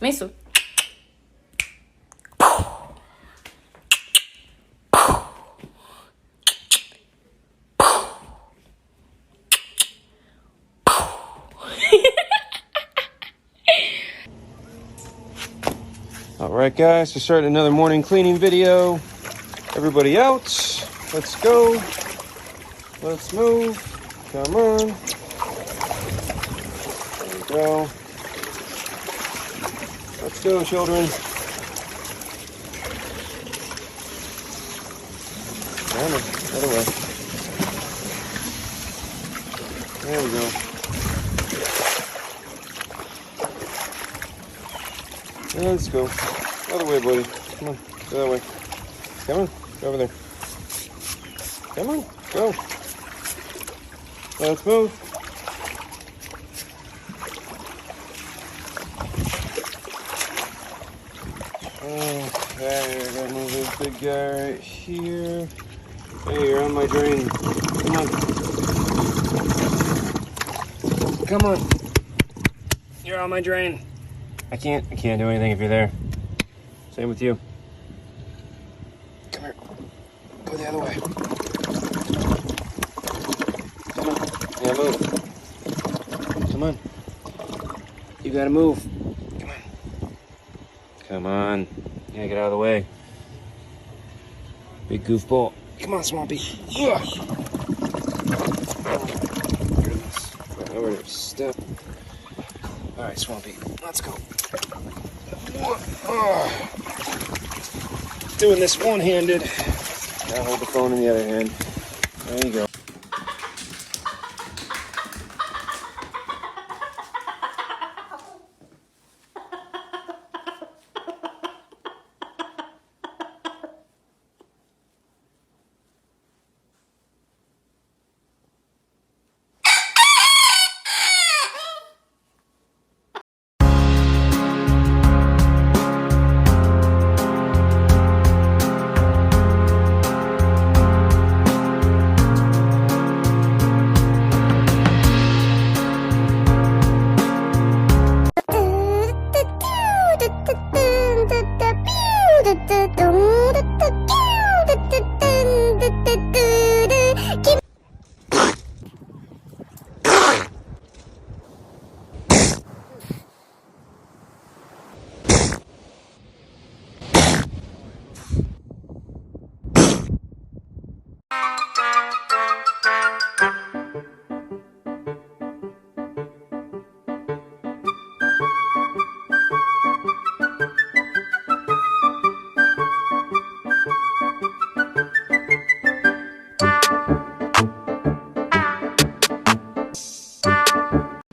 Começou. Alright guys, we're starting another morning cleaning video. Everybody out. Let's go. Let's move. Come on. There we go. Let's go, children. Come on, other way. There we go. Let's go. Other way, buddy. Come on. Go that way. Come on. Go over there. Come on. Go. Let's move. Okay, I gotta move this big guy right here. Hey, you're on my drain. Come on. Come on. You're on my drain. I can't do anything if you're there. Same with you. Come here. Go the other way. Come on. Yeah, move. Come on. You gotta move. Come on. Come on. You gotta get out of the way. Big goofball. Come on, Swampy. Yeah. Oh, goodness. Over there. Step. All right, Swampy. Let's go. Doing this one-handed. Gotta hold the phone in the other hand. There you go.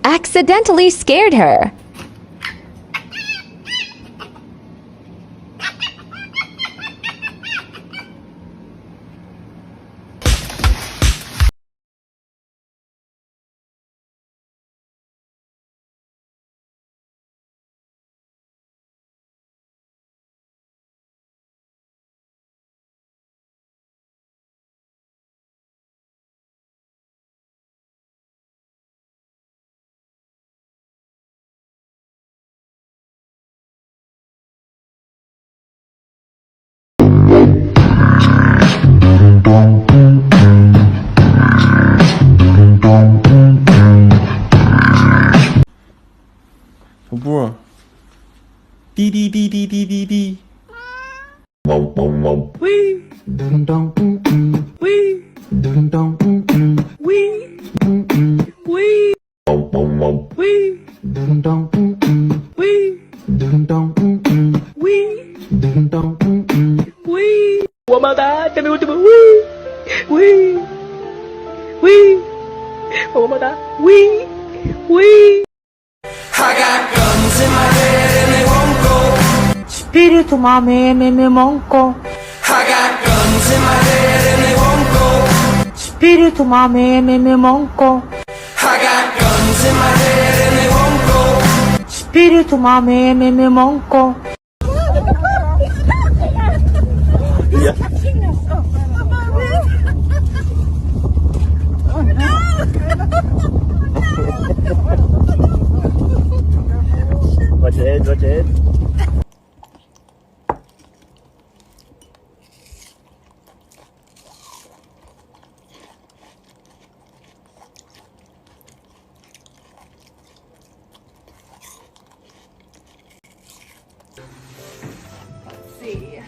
Accidentally scared her. Bro. Dee dee dee dee dee dee dee. Wee. Wee. Wee. Wee. Wee. Wee. Wamada, tell me what to do. Wee. Wee. Wamada. Wee. Wee. I got guns in my head and they won't go. Spirito mame me monko. I got guns in my head and they won't go. Spirito mame me monko. I got guns in my head and they won't go. Spirito mame me monko. Watch it. head, watch your head. See.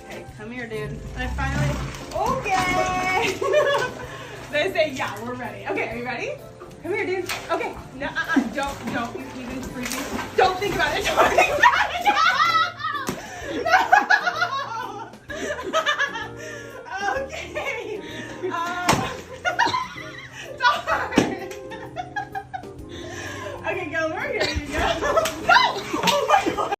Okay, come here, dude. I finally. Okay. They say, yeah, we're ready. Okay, are you ready? Come here, dude. Okay. No, don't. You even freaking. Don't think about it. Don't think about it.